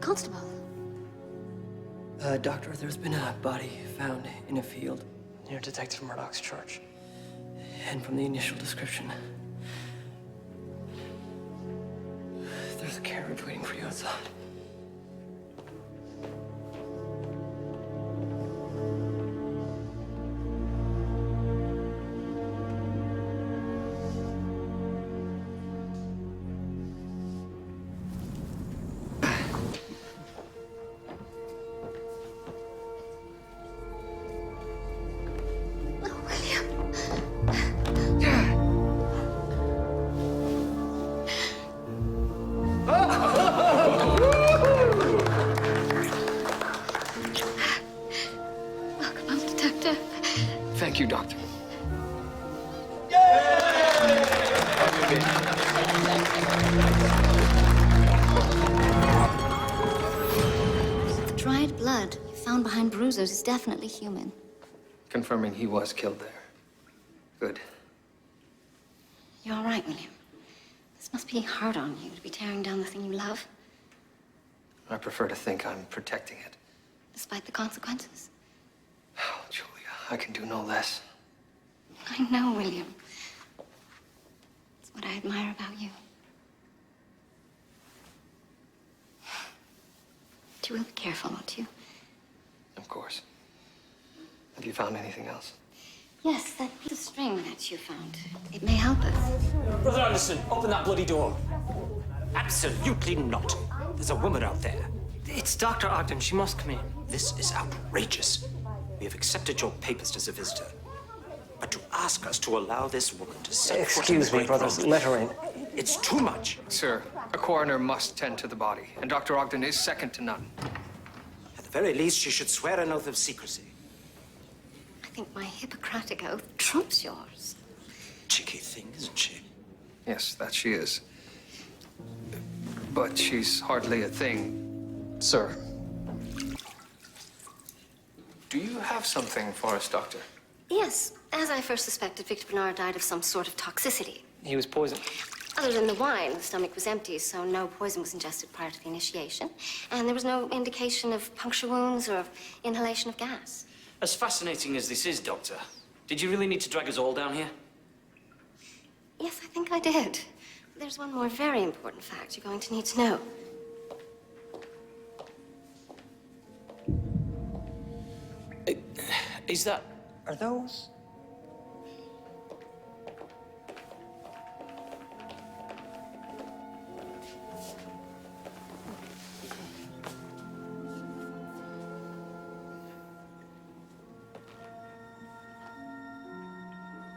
Constable. Doctor, there's been a body found in a field. Near Detective Murdoch's church. And from the initial description, there's a carriage waiting for you outside. Thank you, Doctor. The dried blood you found behind bruises is definitely human. Confirming he was killed there. Good. You're all right, William. This must be hard on you to be tearing down the thing you love, I prefer to think I'm protecting it. despite the consequences. Oh, Julia, I can do no less. I know, William. It's what I admire about you. But you will be careful, won't you? Of course. Have you found anything else? Yes, that piece of string that you found. It may help us. Brother Anderson, open that bloody door. Absolutely not. There's a woman out there. It's Dr. Ogden. She must come in. This is outrageous. We have accepted your papers as a visitor. But to ask us to allow this woman to set foot in the Excuse me, great brothers. road, Let her in. it's too much. Sir, a coroner must tend to the body, and Dr. Ogden is second to none. At the very least, she should swear an oath of secrecy. I think my Hippocratic oath trumps yours. Cheeky thing, isn't she? Yes, that she is. But she's hardly a thing. Sir. Do you have something for us, Doctor? Yes, as I first suspected, Victor Bernard died of some sort of toxicity. He was poisoned. Other than the wine, the stomach was empty, so no poison was ingested prior to the initiation. And there was no indication of puncture wounds or of inhalation of gas. As fascinating as this is, Doctor, did you really need to drag us all down here? Yes, I think I did. There's one more very important fact you're going to need to know. Is that... Are those?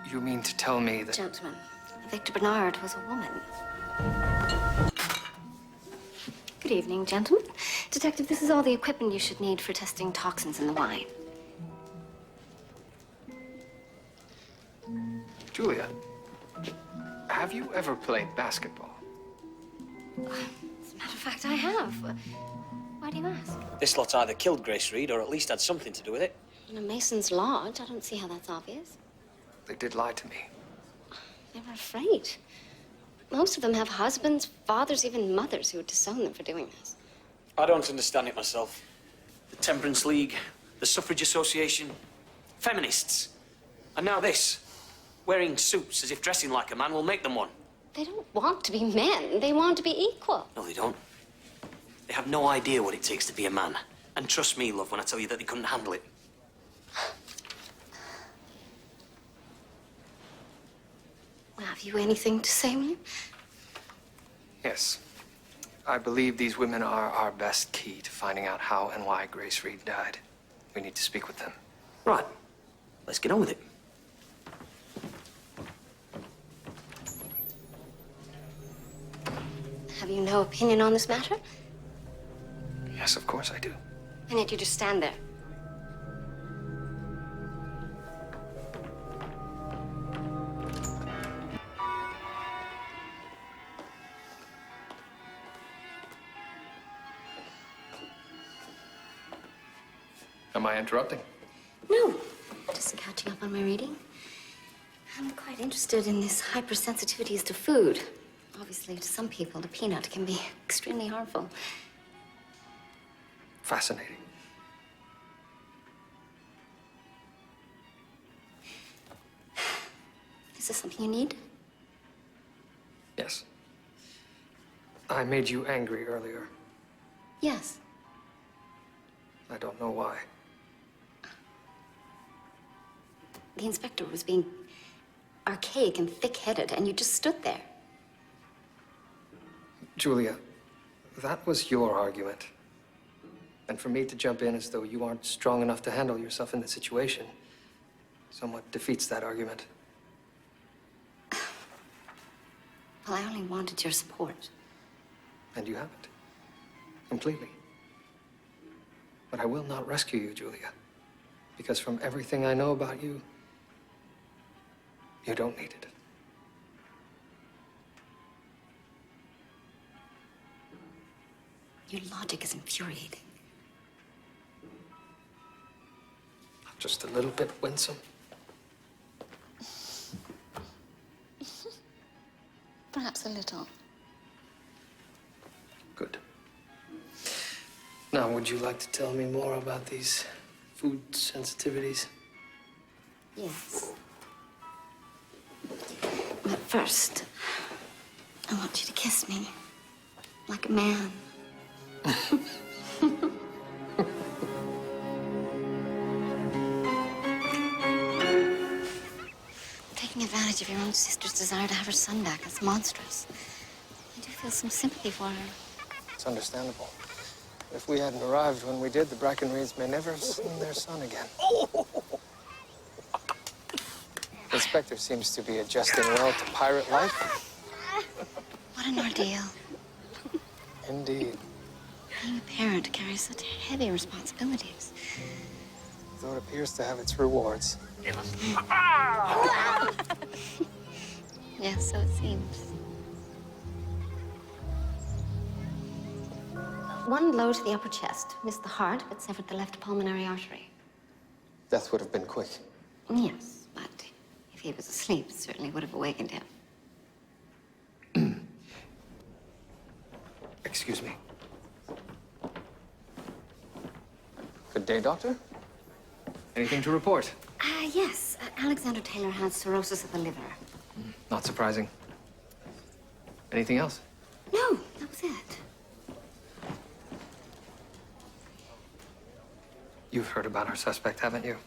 You mean to tell me that... Gentlemen, Victor Bernard was a woman. Good evening, gentlemen. Detective, this is all the equipment you should need for testing toxins in the wine. Julia, have you ever played basketball? As a matter of fact, I have. Why do you ask? This lot either killed Grace Reed or at least had something to do with it. In a Mason's lodge, I don't see how that's obvious. They did lie to me. They were afraid. Most of them have husbands, fathers, even mothers who would disown them for doing this. I don't understand it myself. The Temperance League, the Suffrage Association, feminists. And now this. Wearing suits as if dressing like a man will make them one. They don't want to be men. They want to be equal. No, they don't. They have no idea what it takes to be a man. And trust me, love, when I tell you that they couldn't handle it. Well, have you anything to say, William? Yes. I believe these women are our best key to finding out how and why Grace Reed died. We need to speak with them. Right. Let's get on with it. Have you no opinion on this matter? Yes, of course I do. And yet you just stand there. Am I interrupting? No, just catching up on my reading. I'm quite interested in this hypersensitivities to food. Obviously, to some people, the peanut can be extremely harmful. fascinating. Is this something you need? Yes. I made you angry earlier. Yes. I don't know why. The inspector was being archaic and thick-headed, and you just stood there. Julia, that was your argument. And for me to jump in as though you aren't strong enough to handle yourself in the situation somewhat defeats that argument. Well, I only wanted your support. And you haven't. Completely. But I will not rescue you, Julia. Because from everything I know about you, you don't need it. Your logic is infuriating. Just a little bit winsome. Perhaps a little. Good. Now, would you like to tell me more about these food sensitivities? Yes. But first, I want you to kiss me. Like a man. Taking advantage of your own sister's desire to have her son back is monstrous. I do feel some sympathy for her. It's understandable. If we hadn't arrived when we did, the Brackenreeds may never have seen their son again. The inspector seems to be adjusting well to pirate life. What an ordeal. Indeed. Being a parent carries such heavy responsibilities. Though it appears to have its rewards. Yes, so it seems. One blow to the upper chest. Missed the heart, but severed the left pulmonary artery. Death would have been quick. Yes, but if he was asleep, it certainly would have awakened him. Excuse me. Good day, Doctor. Anything to report? Yes. Alexander Taylor had cirrhosis of the liver. Not surprising. Anything else? No, that was it. You've heard about our suspect, haven't you?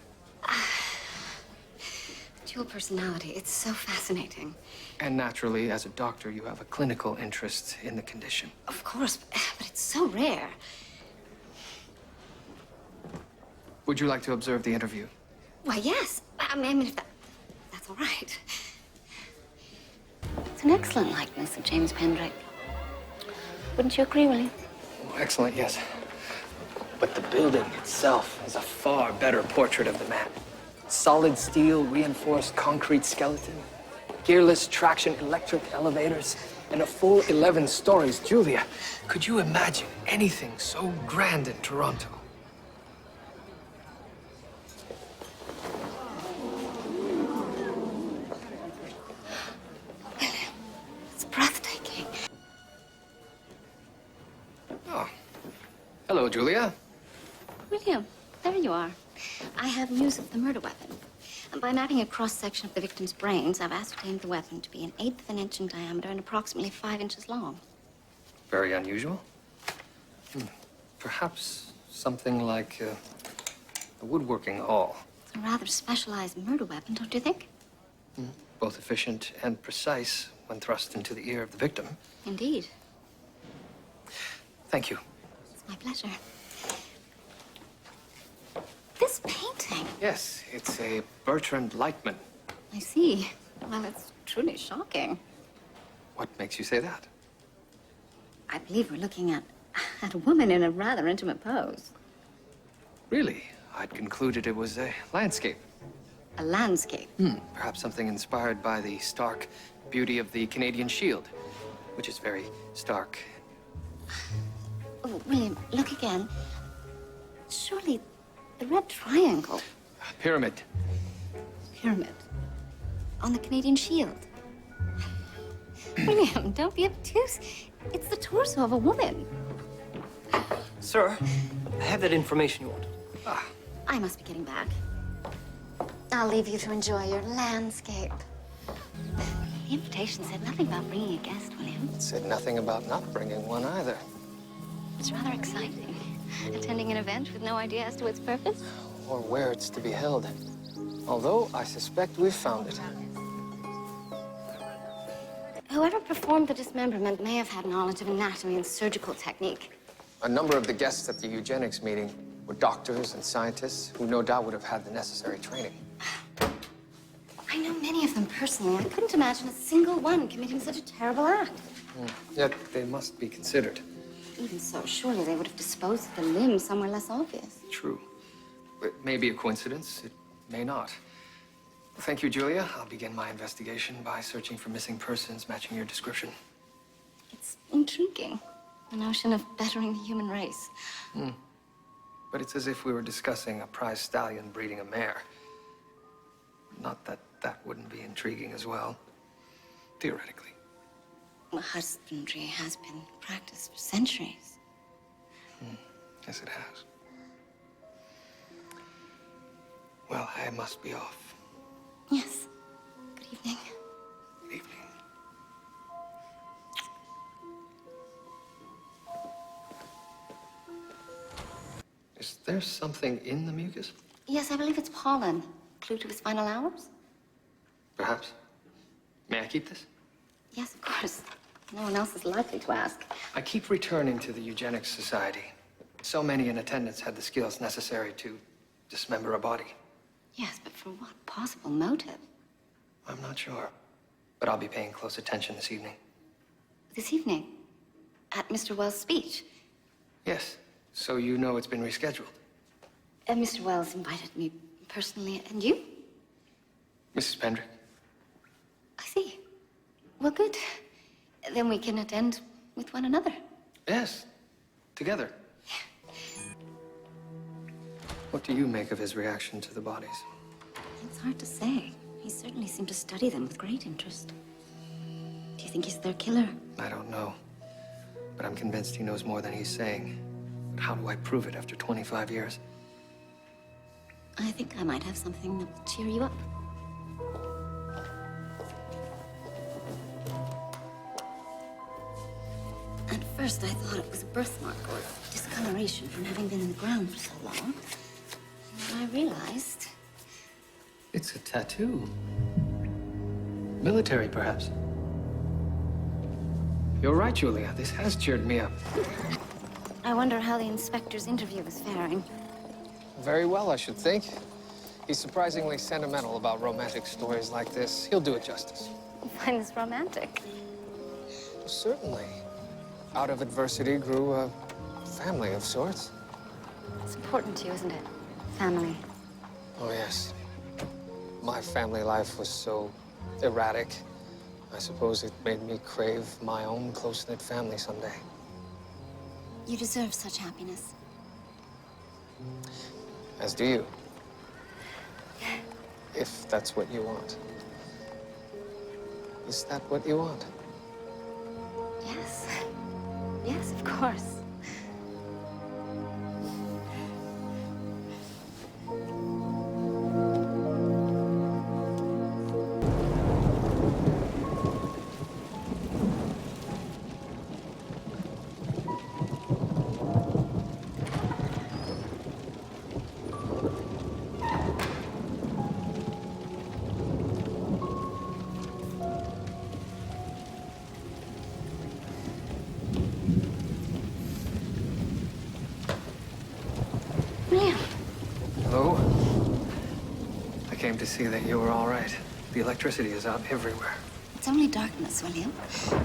Dual personality. It's so fascinating. And naturally, as a doctor, you have a clinical interest in the condition. Of course, but it's so rare. Would you like to observe the interview? Why, yes. I mean, if that's all right. It's an excellent likeness of James Pendrake. Wouldn't you agree, William? Excellent, yes. But the building itself is a far better portrait of the man. Solid steel, reinforced concrete skeleton, gearless traction electric elevators, and a full 11 stories. Julia, could you imagine anything so grand in Toronto? It's breathtaking. Oh. Hello, Julia. William, there you are. I have news of the murder weapon. And by mapping a cross-section of the victim's brains, I've ascertained the weapon to be an eighth of an inch in diameter and approximately 5 inches long. Very unusual. Perhaps something like a woodworking awl. It's a rather specialized murder weapon, don't you think? Both efficient and precise when thrust into the ear of the victim. Indeed. Thank you. It's my pleasure. This painting. Yes, it's a Bertrand Lightman. I see. Well, it's truly shocking. What makes you say that? I believe we're looking at a woman in a rather intimate pose. Really? I'd concluded it was a landscape. A landscape. Perhaps something inspired by the stark beauty of the Canadian Shield, which is very stark. Oh, William, look again. Surely the red triangle. Pyramid. Pyramid. On the Canadian Shield. William, don't be obtuse. It's the torso of a woman. Sir, I have that information you want. I must be getting back. I'll leave you to enjoy your landscape. The invitation said nothing about bringing a guest, William. It said nothing about not bringing one either. It's rather exciting. Attending an event with no idea as to its purpose. Or where it's to be held. Although I suspect we've found it. Whoever performed the dismemberment may have had knowledge of anatomy and surgical technique. A number of the guests at the eugenics meeting were doctors and scientists who no doubt would have had the necessary training. I know many of them personally. I couldn't imagine a single one committing such a terrible act. Yet they must be considered. Even so, surely they would have disposed of the limb somewhere less obvious. True. It may be a coincidence. It may not. Thank you, Julia. I'll begin my investigation by searching for missing persons matching your description. It's intriguing, the notion of bettering the human race. But it's as if we were discussing a prize stallion breeding a mare. Not that that wouldn't be intriguing as well, theoretically. Well, husbandry has been practiced for centuries. Yes, it has. Well, I must be off. Yes. Good evening. Good evening. Is there something in the mucus? Yes, I believe it's pollen. Clue to his final hours? Perhaps. May I keep this? Yes, of course. No one else is likely to ask. I keep returning to the Eugenics Society. So many in attendance had the skills necessary to dismember a body. Yes, but for what possible motive? I'm not sure, but I'll be paying close attention this evening. This evening? At Mr. Wells' speech? Yes, so you know it's been rescheduled. Mr. Wells invited me personally, and you? Mrs. Pendrick. I see. Well, good. Then we can attend with one another. Yes, together. What do you make of his reaction to the bodies? It's hard to say. He certainly seemed to study them with great interest. Do you think he's their killer? I don't know, but I'm convinced he knows more than he's saying. But how do I prove it after 25 years? I think I might have something that will cheer you up. At first, I thought it was a birthmark or discoloration from having been in the ground for so long. And I realized... It's a tattoo. Military, perhaps. You're right, Julia. This has cheered me up. I wonder how the inspector's interview is faring. Very well, I should think. He's surprisingly sentimental about romantic stories like this. He'll do it justice. You find this romantic? Certainly. Out of adversity grew a family of sorts. It's important to you, isn't it? Family. Oh, yes. My family life was so erratic. I suppose it made me crave my own close-knit family someday. You deserve such happiness. As do you. If that's what you want. Is that what you want? Yes. Yes, of course. William. Hello? I came to see that you were all right. The electricity is out everywhere. It's only darkness, William.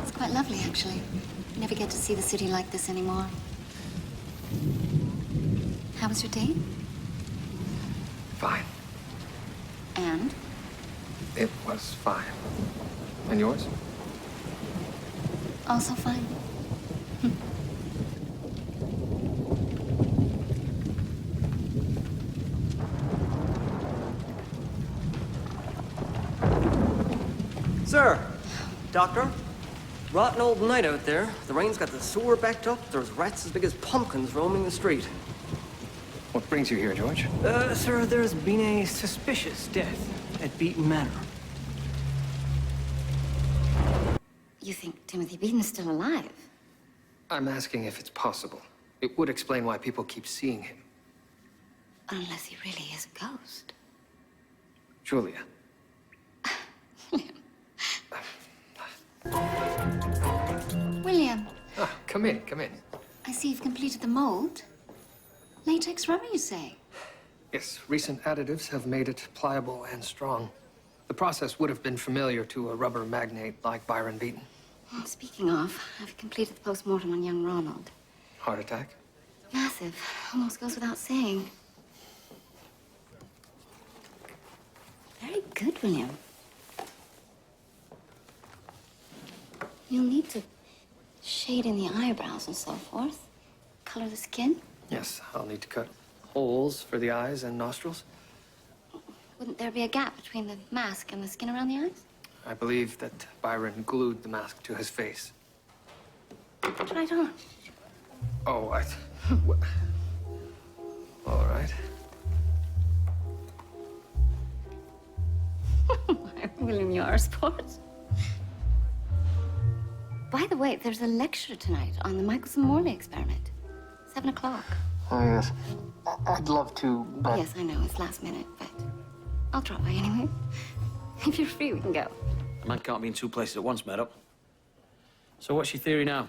It's quite lovely, actually. You never get to see the city like this anymore. How was your day? Fine. And? It was fine. And yours? Also fine. Sir! Doctor? Rotten old night out there. The rain's got the sewer backed up. There's rats as big as pumpkins roaming the street. What brings you here, George? Sir, there's been a suspicious death at Beaton Manor. You think Timothy Beaton's still alive? I'm asking if it's possible. It would explain why people keep seeing him. Unless he really is a ghost. Julia. William, Ah, come in, come in. I see you've completed the mold. Latex rubber, you say? Yes, recent additives have made it pliable and strong. The process would have been familiar to a rubber magnate like Byron Beaton. Well, speaking of, I've completed the post-mortem on young Ronald. Heart attack? Massive. Almost goes without saying. Very good, William. You'll need to shade in the eyebrows and so forth. Color the skin. Yes, I'll need to cut holes for the eyes and nostrils. Wouldn't there be a gap between the mask and the skin around the eyes? I believe that Byron glued the mask to his face. Try it on. Oh, all right. William, you're a sport. By the way, there's a lecture tonight on the Michelson-Morley experiment. 7 o'clock. Oh, yes. I'd love to, but... Yes, I know, it's last minute, but I'll drop by anyway. If you're free, we can go. A man can't be in two places at once, Murdoch. So what's your theory now?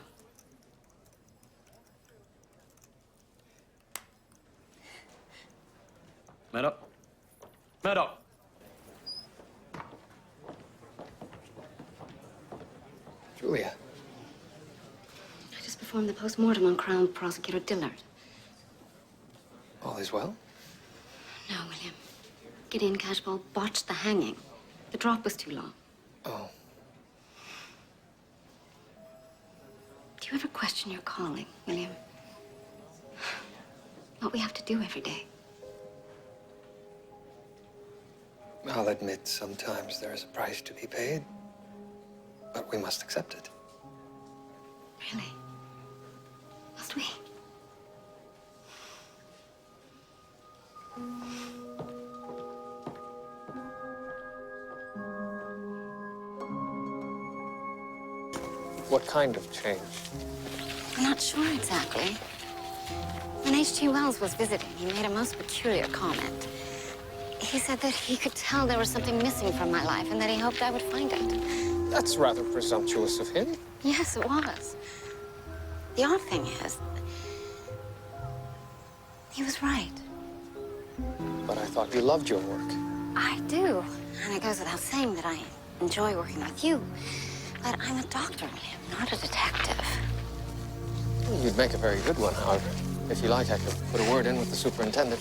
Murdoch? Murdoch! Julia. I just performed the post-mortem on Crown Prosecutor Dillard. All is well? No, William. Gideon Cashball botched the hanging. The drop was too long. Oh. Do you ever question your calling, William? What we have to do every day. I'll admit sometimes there is a price to be paid, but we must accept it. Really? Must we? What kind of change? I'm not sure exactly. When H.G. Wells was visiting, he made a most peculiar comment. He said that he could tell there was something missing from my life and that he hoped I would find it. That's rather presumptuous of him. Yes, it was. The odd thing is, he was right. But I thought you loved your work. I do. And it goes without saying that I enjoy working with you. But I'm a doctor, William, not a detective. You'd make a very good one, however. If you like, I could put a word in with the superintendent.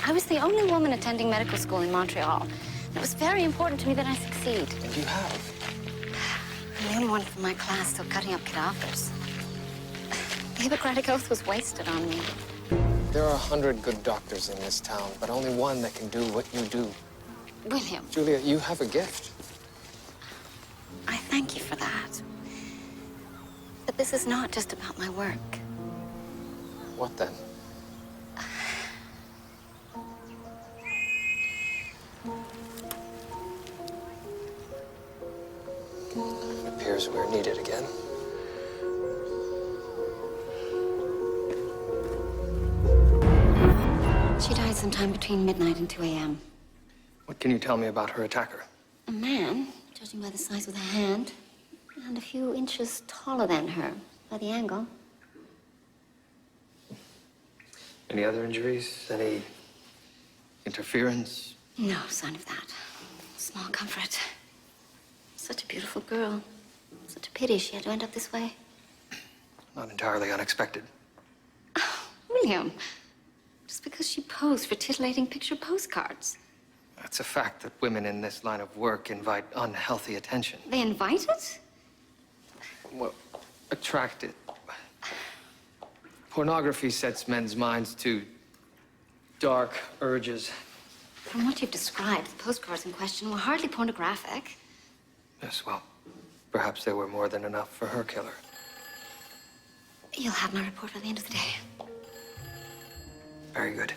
I was the only woman attending medical school in Montreal. And it was very important to me that I succeed. And you have. I'm the only one from my class still cutting up cadavers. The Hippocratic Oath was wasted on me. There are 100 good doctors in this town, but only one that can do what you do. William, Julia, you have a gift. I thank you for that. But this is not just about my work. What then? It appears we're needed again. She died sometime between midnight and 2 a.m. What can you tell me about her attacker? A man, judging by the size of the hand, and a few inches taller than her by the angle. Any other injuries? Any interference? No sign of that. Small comfort. Such a beautiful girl. Such a pity she had to end up this way. Not entirely unexpected. Oh, William, just because she posed for titillating picture postcards. It's a fact that women in this line of work invite unhealthy attention. They invite it? Well, attract it. Pornography sets men's minds to dark urges. From what you've described, the postcards in question were hardly pornographic. Yes, well, perhaps they were more than enough for her killer. You'll have my report by the end of the day. Very good.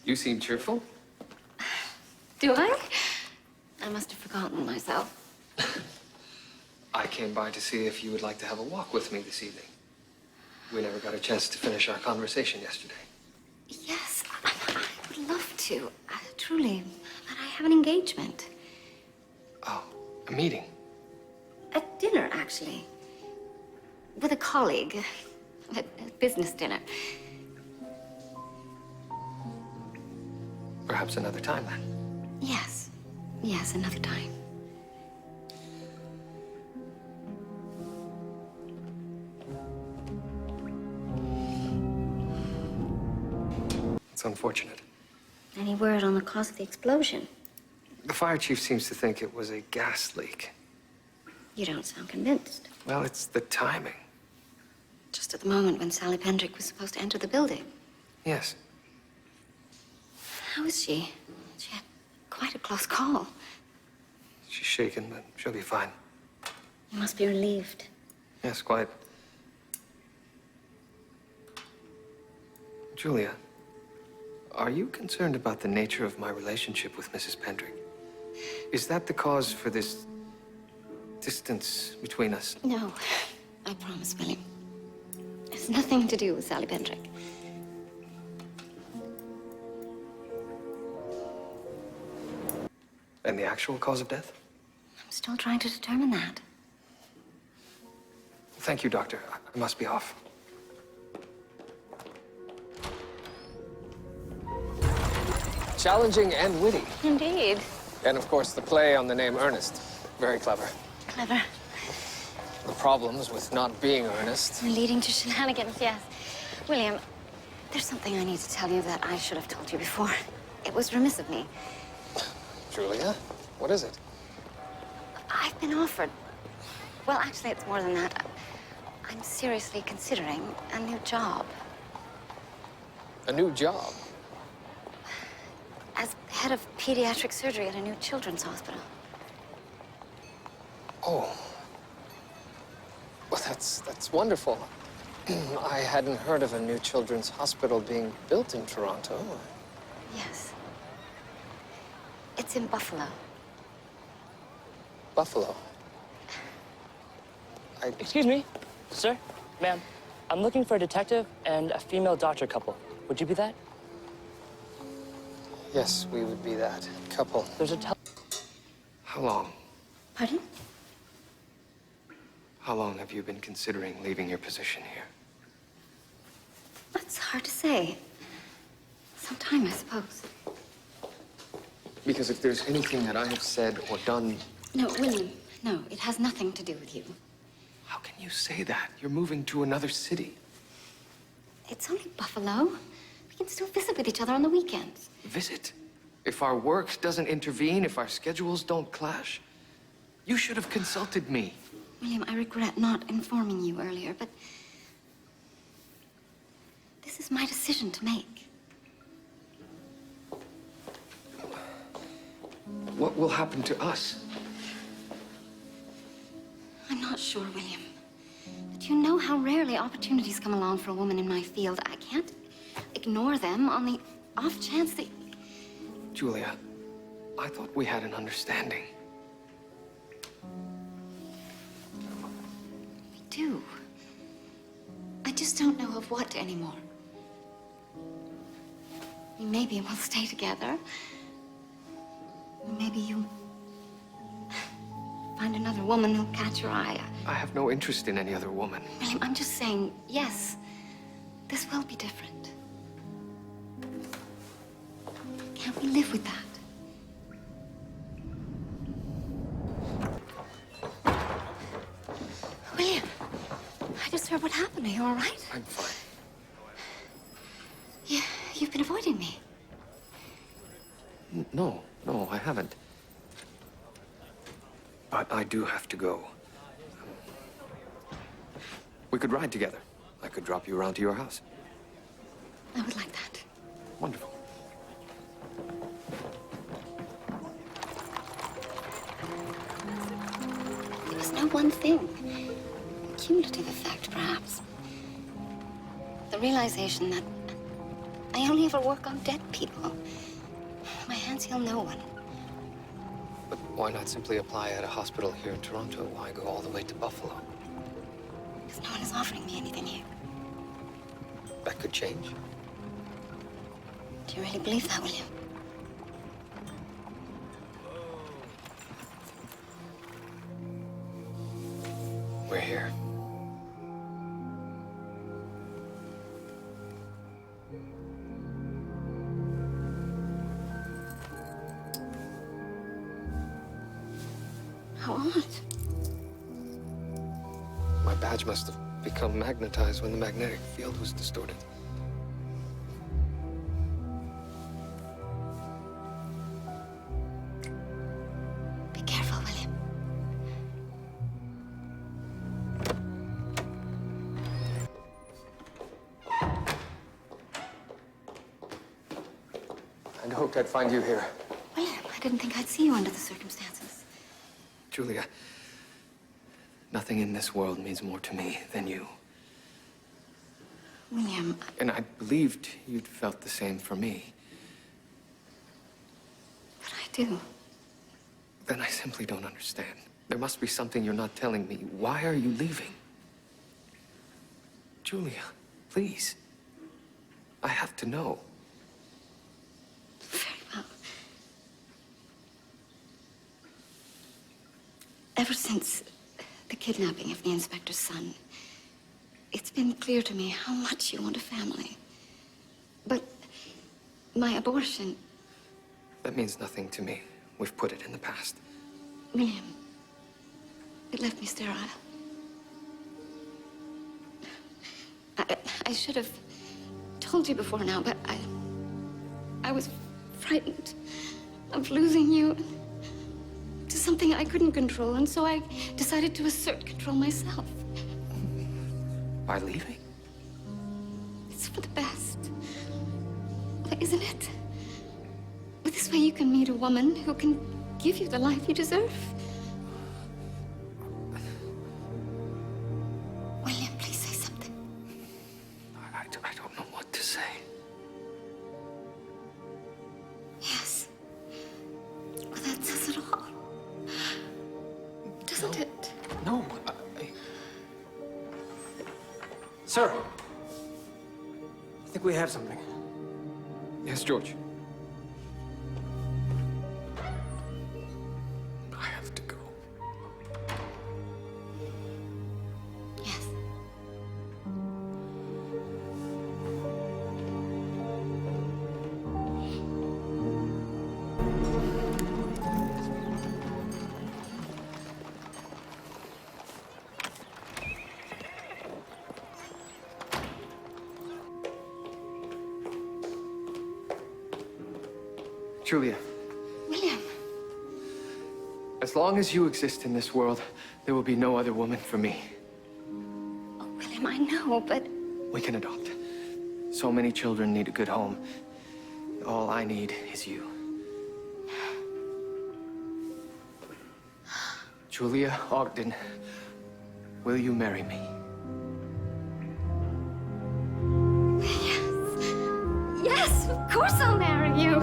You seem cheerful. Do I? I must have forgotten myself. I came by to see if you would like to have a walk with me this evening. We never got a chance to finish our conversation yesterday. Yes, I would love to. Truly. But I have an engagement. Oh, a meeting. At dinner, actually. With a colleague. A business dinner. Perhaps another time, then. Yes. Yes, another time. It's unfortunate. Any word on the cause of the explosion? The fire chief seems to think it was a gas leak. You don't sound convinced. Well, it's the timing. Just at the moment when Sally Pendrick was supposed to enter the building. Yes. How is she? She had quite a close call. She's shaken, but she'll be fine. You must be relieved. Yes, quite. Julia, are you concerned about the nature of my relationship with Mrs. Pendrick? Is that the cause for this distance between us? No, I promise, William. It's nothing to do with Sally Pendrick. And the actual cause of death? I'm still trying to determine that. Thank you, Doctor. I must be off. Challenging and witty. Indeed. And of course, the play on the name Ernest. Very clever. Clever. The problems with not being earnest. Leading to shenanigans, yes. William, there's something I need to tell you that I should have told you before. It was remiss of me. Julia, what is it? I've been offered... Well, actually, it's more than that. I'm seriously considering a new job. A new job? As head of pediatric surgery at a new children's hospital. Oh. Well, that's wonderful. I hadn't heard of a new children's hospital being built in Toronto. Yes. It's in Buffalo. Buffalo. Excuse me, sir, ma'am. I'm looking for a detective and a female doctor couple. Would you be that? Yes, we would be that couple. There's a How long? Pardon? How long have you been considering leaving your position here? That's hard to say. Some time, I suppose. Because if there's anything that I have said or done... No, William, no. It has nothing to do with you. How can you say that? You're moving to another city. It's only Buffalo. We can still visit with each other on the weekends. Visit? If our work doesn't intervene, if our schedules don't clash, you should have consulted me. William, I regret not informing you earlier, but this is my decision to make. What will happen to us? I'm not sure, William. But you know how rarely opportunities come along for a woman in my field. I can't ignore them on the off chance that... Julia, I thought we had an understanding. We do. I just don't know of what anymore. Maybe we'll stay together. Maybe you find another woman who'll catch your eye. I have no interest in any other woman. William, I'm just saying, yes, this will be different. Can't we live with that? William, I just heard what happened. Are you all right? I'm fine. Yeah, you've been avoiding me. No, I haven't. But I do have to go. We could ride together. I could drop you around to your house. I would like that. Wonderful. There was no one thing. Cumulative effect, perhaps. The realization that I only ever work on dead people. My hands heal no one. But why not simply apply at a hospital here in Toronto? Why go all the way to Buffalo? Because no one is offering me anything here. That could change. Do you really believe that, William? We're here. How odd. My badge must have become magnetized when the magnetic field was distorted. Be careful, William. I'd hoped I'd find you here. William, I didn't think I'd see you under the circumstances. Julia, nothing in this world means more to me than you. William, And I believed you'd felt the same for me. but I do. Then I simply don't understand. There must be something you're not telling me. Why are you leaving? Julia, please. I have to know. Very well. Ever since the kidnapping of the inspector's son, it's been clear to me how much you want a family. But my abortion, That means nothing to me. We've put it in the past. William, it left me sterile. I should have told you before now, but I was frightened of losing you to something I couldn't control, and so I decided to assert control myself. By leaving? It's for the best. Isn't it? This way you can meet a woman who can give you the life you deserve. William, please say something. I don't know what to say. Yes. Well, that says it all. Doesn't it? No, Sir, I think we have something. Yes, George. I have to go. Yes. Julia, William, as long as you exist in this world, there will be no other woman for me. oh, William, I know, but We can adopt. So many children need a good home. All I need is you. Julia Ogden, will you marry me? yes, of course I'll marry you.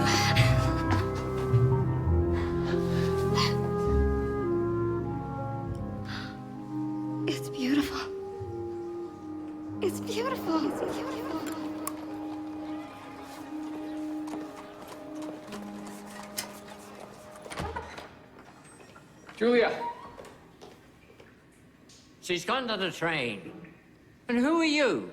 It's beautiful. It's beautiful. It's beautiful. Julia! She's gone to the train. And who are you?